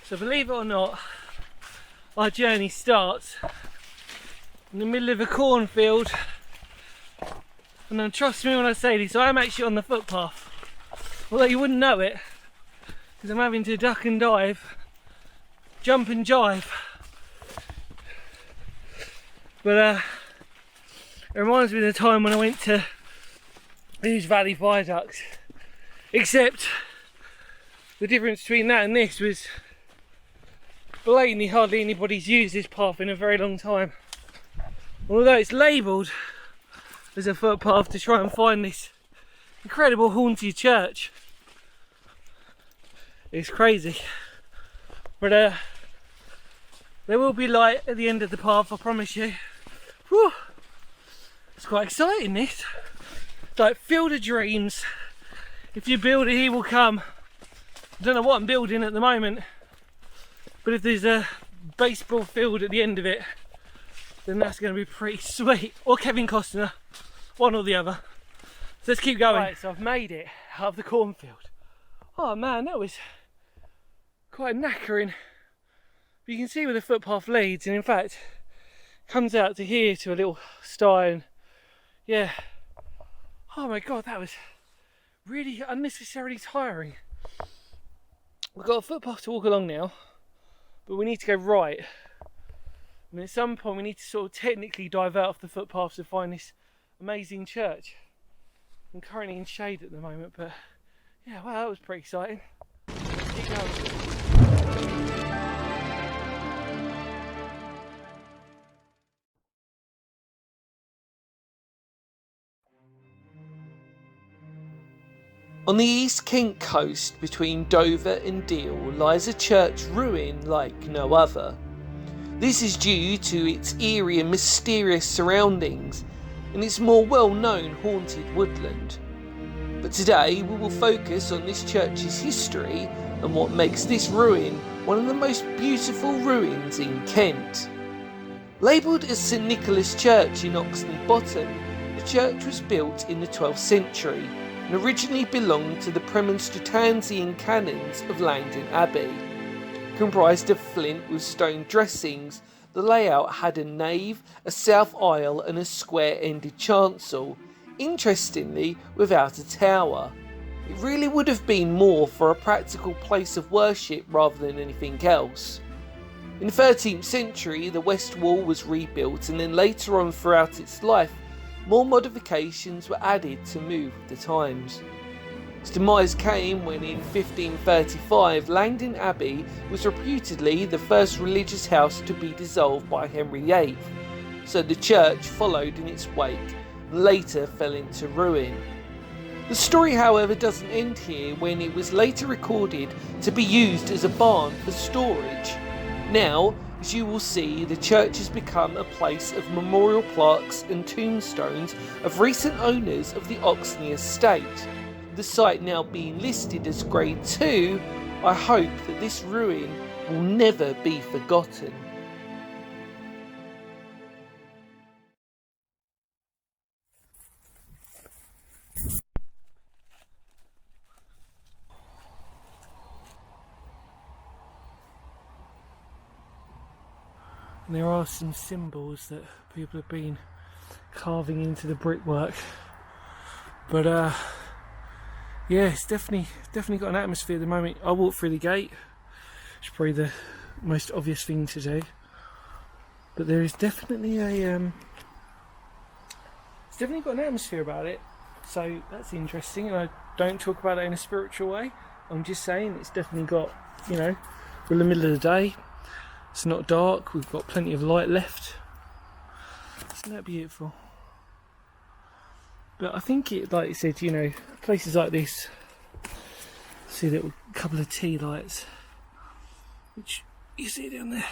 So believe it or not, our journey starts in the middle of a cornfield, and then trust me when I say this, I am actually on the footpath, although you wouldn't know it because I'm having to duck and dive, jump and jive. But it reminds me of the time when I went to Ouse Valley Viaduct, except the difference between that and this was blatantly hardly anybody's used this path in a very long time. Although it's labelled as a footpath to try and find this incredible haunted church. It's crazy. But there will be light at the end of the path, I promise you. Whew. It's quite exciting, this. It's like Field of Dreams. If you build it, he will come. I don't know what I'm building at the moment, but if there's a baseball field at the end of it, then that's going to be pretty sweet. Or Kevin Costner, one or the other. So let's keep going. Right, so I've made it out of the cornfield. Oh man, that was quite knackering. But you can see where the footpath leads, and in fact, comes out to here to a little stye, and yeah. Oh my god, that was really unnecessarily tiring. We've got a footpath to walk along now, but we need to go right. I mean, at some point we need to sort of technically dive out of the footpath to find this amazing church. I'm currently in shade at the moment, but yeah, wow, that was pretty exciting. Let's keep going. On the East Kent coast between Dover and Deal lies a church ruin like no other. This is due to its eerie and mysterious surroundings and its more well-known haunted woodland. But today we will focus on this church's history and what makes this ruin one of the most beautiful ruins in Kent. Labelled as St Nicholas Church in Oxney Bottom, the church was built in the 12th century and originally belonged to the Premonstratensian canons of Langdon Abbey. Comprised of flint with stone dressings, the layout had a nave, a south aisle and a square-ended chancel, interestingly without a tower. It really would have been more for a practical place of worship rather than anything else. In the 13th century, the west wall was rebuilt, and then later on throughout its life, more modifications were added to move with the times. Its demise came when in 1535 Langdon Abbey was reputedly the first religious house to be dissolved by Henry VIII, so the church followed in its wake and later fell into ruin. The story, however, doesn't end here, when it was later recorded to be used as a barn for storage. Now, as you will see, the church has become a place of memorial plaques and tombstones of recent owners of the Oxney estate. The site now being listed as Grade 2, I hope that this ruin will never be forgotten. And there are some symbols that people have been carving into the brickwork, but yeah, it's definitely got an atmosphere at the moment. I walked through the gate, it's probably the most obvious thing to do, but there is definitely a it's definitely got an atmosphere about it, so that's interesting. And I don't talk about it in a spiritual way, I'm just saying it's definitely got, you know, we're in the middle of the day. It's not dark, we've got plenty of light left. Isn't that beautiful? But I think it, like I said, you know, places like this, see a little couple of tea lights, which you see down there.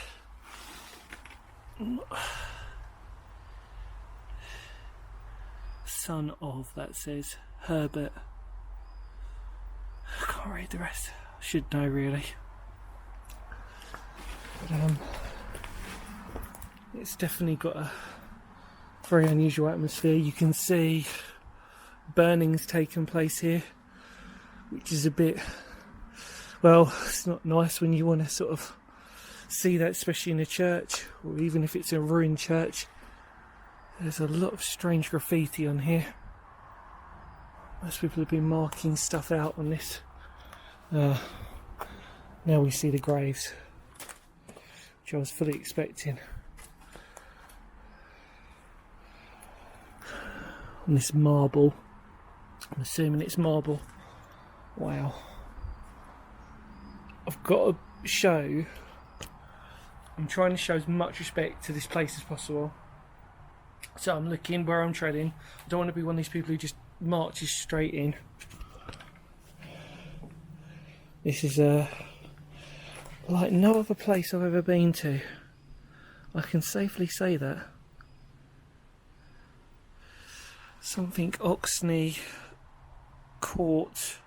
Son of, that says, Herbert. I can't read the rest, I should know really. But, it's definitely got a very unusual atmosphere. You can see burnings taking place here, which is a bit, well, it's not nice when you want to sort of see that, especially in a church, or even if it's a ruined church. There's a lot of strange graffiti on here. Most people have been marking stuff out on this. Now we see the graves, which I was fully expecting. On this marble, I'm assuming it's marble. Wow. I've got to show, I'm trying to show as much respect to this place as possible. So I'm looking where I'm treading. I don't want to be one of these people who just marches straight in. This is like no other place I've ever been to. I can safely say that. Something Oxney Court.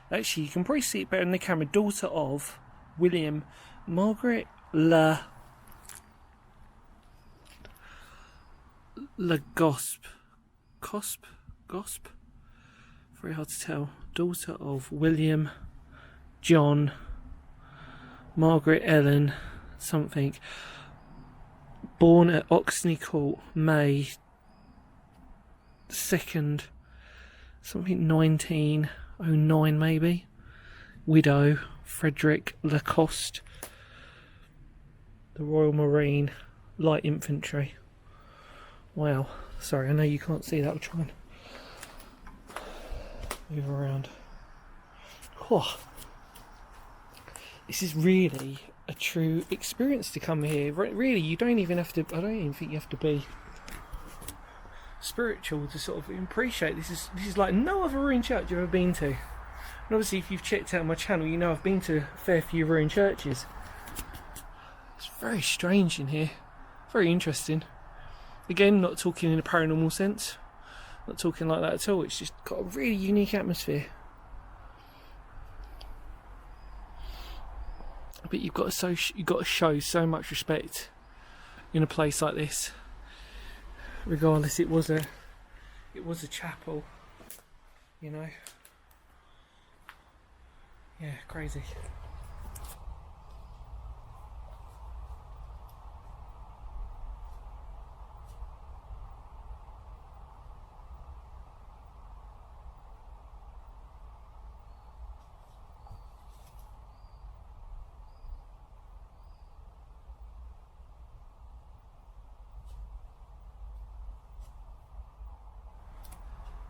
Actually, you can probably see it better in the camera. Daughter of William Margaret Gosp. Very hard to tell. Daughter of William John Margaret Ellen something. Born at Oxney Court, May 2nd, something 1909 maybe. Widow, Frederick Lacoste. The Royal Marine Light Infantry. Wow, sorry, I know you can't see that. I'll try and move around. Oh, this is really a true experience to come here. Really, you don't even have to, I don't even think you have to be spiritual to sort of appreciate this. Is like no other ruined church you've ever been to. And obviously, if you've checked out my channel, you know I've been to a fair few ruined churches. It's very strange in here, very interesting. Again, not talking in a paranormal sense, not talking like that at all. It's just got a really unique atmosphere. But you've got to show so much respect in a place like this. Regardless, it was a chapel, you know. Yeah, crazy.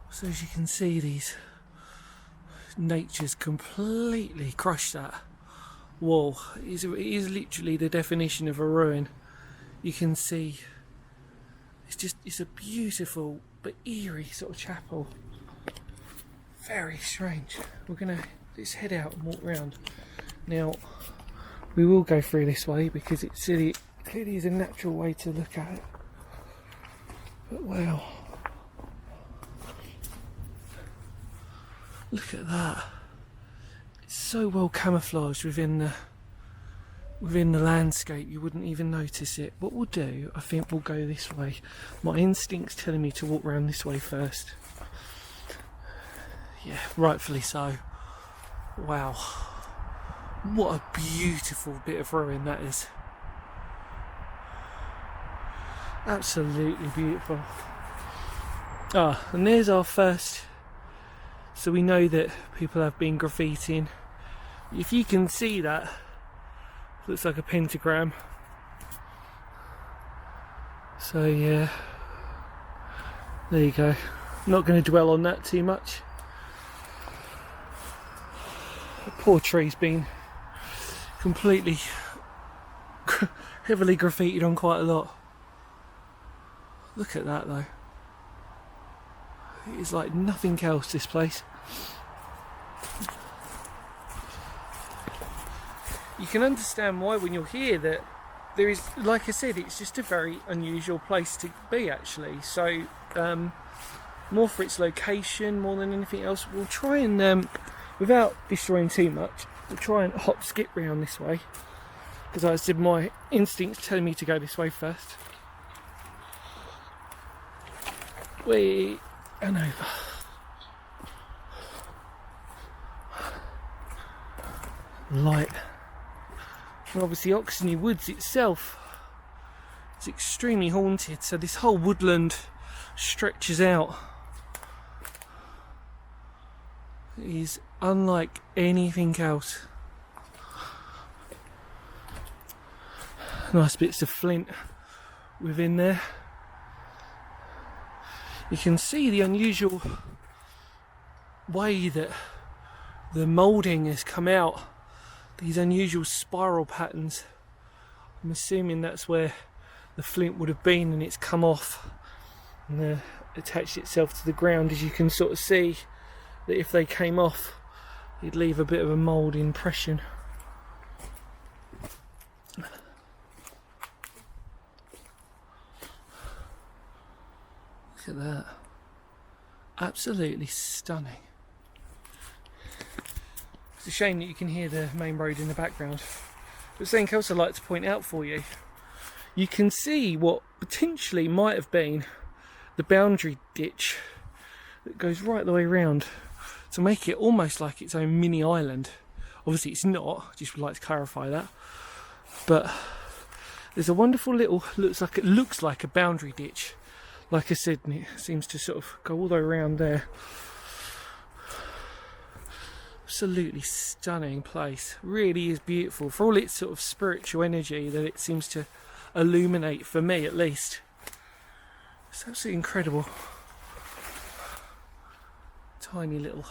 So as you can see, nature's completely crushed that wall. It is literally the definition of a ruin. You can see it's a beautiful but eerie sort of chapel. Very strange. We're gonna just head out and walk around. Now we will go through this way because it clearly is a natural way to look at it. But wow. Look at that. It's so well camouflaged within the landscape, you wouldn't even notice it. What we'll do, I think we'll go this way. My instinct's telling me to walk around this way first. Yeah, rightfully so. Wow. What a beautiful bit of ruin that is. Absolutely beautiful. Ah, and there's our first. So we know that people have been graffitiing. If you can see that, looks like a pentagram. So yeah, there you go. Not going to dwell on that too much. The poor tree's been completely heavily graffitied on quite a lot. Look at that though. It is like nothing else, this place. You can understand why when you're here that there is, like I said, it's just a very unusual place to be actually. So more for its location more than anything else. We'll try and without destroying too much, we'll try and hop skip round this way, because I said my instincts telling me to go this way first. Wait, and over. light. And obviously Oxeney Woods itself is extremely haunted, so this whole woodland stretches out. It is unlike anything else. Nice bits of flint within there. You can see the unusual way that the moulding has come out. These unusual spiral patterns. I'm assuming that's where the flint would have been, and it's come off and attached itself to the ground. As you can sort of see that if they came off, it'd leave a bit of a mould impression. Look at that. Absolutely stunning. It's a shame that you can hear the main road in the background. But something else I'd like to point out for you. You can see what potentially might have been the boundary ditch that goes right the way around to make it almost like its own mini island. Obviously it's not, I just would like to clarify that. But there's a wonderful little, it looks like a boundary ditch. Like I said, and it seems to sort of go all the way around there. Absolutely stunning place. Really is beautiful for all its sort of spiritual energy that it seems to illuminate, for me at least. It's absolutely incredible. Tiny little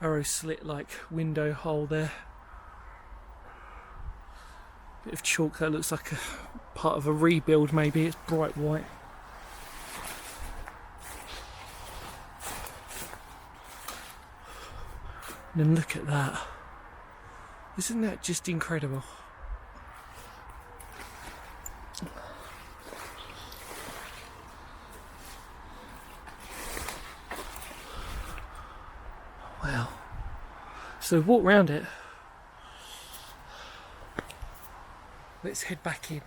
arrow slit like window hole there. Bit of chalk that looks like a part of a rebuild maybe. It's bright white. And then look at that. Isn't that just incredible? Wow. So walk round it. Let's head back in.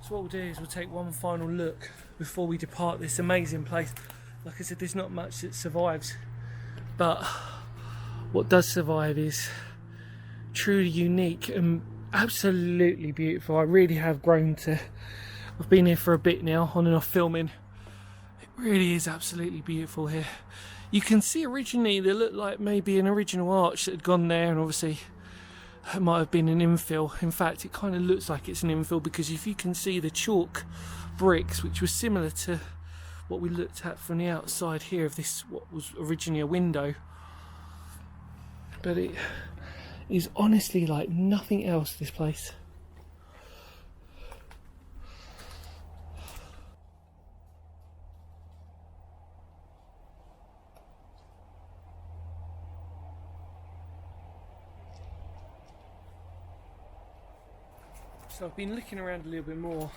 So what we'll do is we'll take one final look before we depart this amazing place. Like I said, there's not much that survives, but what does survive is truly unique and absolutely beautiful. I really have grown to, I've been here for a bit now, on and off filming. It really is absolutely beautiful here. You can see originally there looked like maybe an original arch that had gone there, and obviously it might have been an infill. In fact, it kind of looks like it's an infill because if you can see the chalk bricks, which was similar to what we looked at from the outside here of this, what was originally a window. But it is honestly like nothing else, this place. So I've been looking around a little bit more.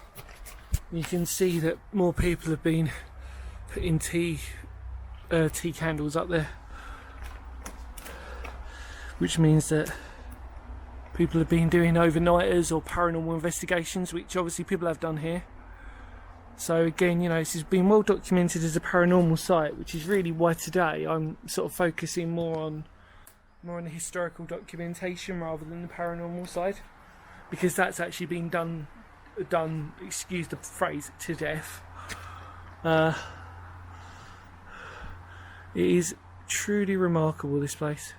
You can see that more people have been putting tea candles up there, which means that people have been doing overnighters or paranormal investigations, which obviously people have done here. So again, you know, this has been well documented as a paranormal site, which is really why today I'm sort of focusing more on the historical documentation rather than the paranormal side, because that's actually been done, excuse the phrase, to death. It is truly remarkable, this place.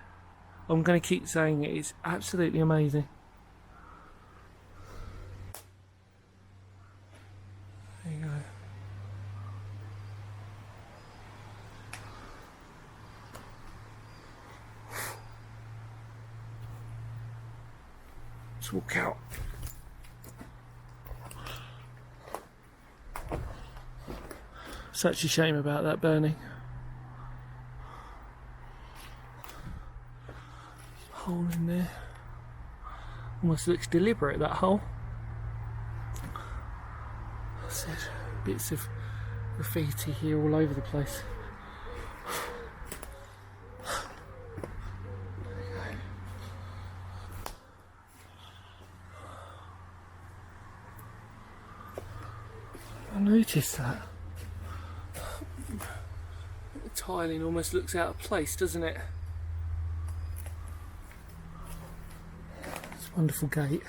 I'm going to keep saying it. It's absolutely amazing. There you go. Let's walk out. Such a shame about that burning. Hole in there. Almost looks deliberate, that hole. I said, bits of graffiti here all over the place. I noticed that. The tiling almost looks out of place, doesn't it? It's a wonderful gate.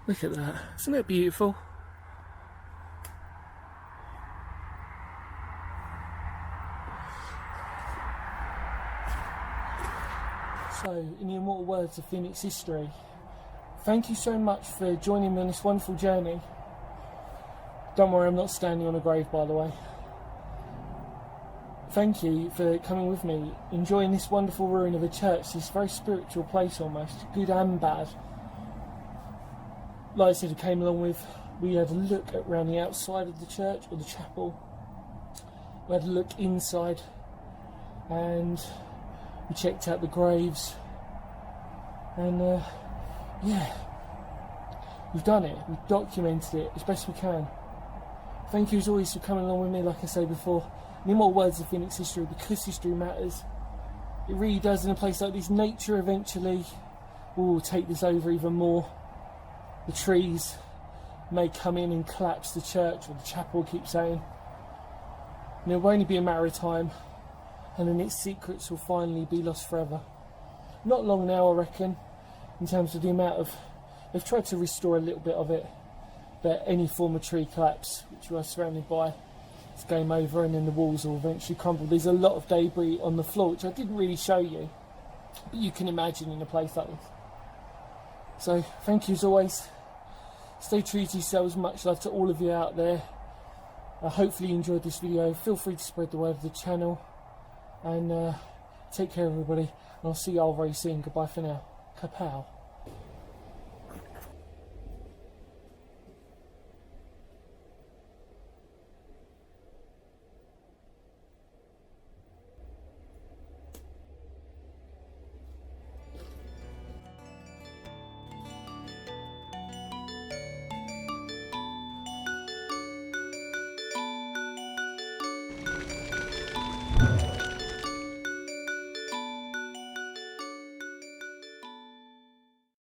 Look at that. Isn't it beautiful? So, in the immortal words of Phoenix history, thank you so much for joining me on this wonderful journey. Don't worry, I'm not standing on a grave, by the way. Thank you for coming with me, enjoying this wonderful ruin of a church, this very spiritual place almost, good and bad. Like I said, I came along with, we had a look around the outside of the church, or the chapel. We had a look inside, and we checked out the graves, and yeah, we've done it, we've documented it as best we can. Thank you as always for coming along with me, like I said before. In the immortal words of Phoenix history, because history matters, it really does in a place like this. Nature eventually will take this over even more. The trees may come in and collapse the church, or the chapel, keep saying. And it will only be a matter of time, and then its secrets will finally be lost forever. Not long now, I reckon, in terms of the amount of... They've tried to restore a little bit of it, but any form of tree collapse, which you are surrounded by, it's game over, and then the walls will eventually crumble. There's a lot of debris on the floor, which I didn't really show you, but you can imagine in a place like this. So, thank you as always. Stay true to yourselves. Much love to all of you out there. Hopefully you enjoyed this video. Feel free to spread the word of the channel. And take care, everybody. And I'll see you all very soon. Goodbye for now. Kapow.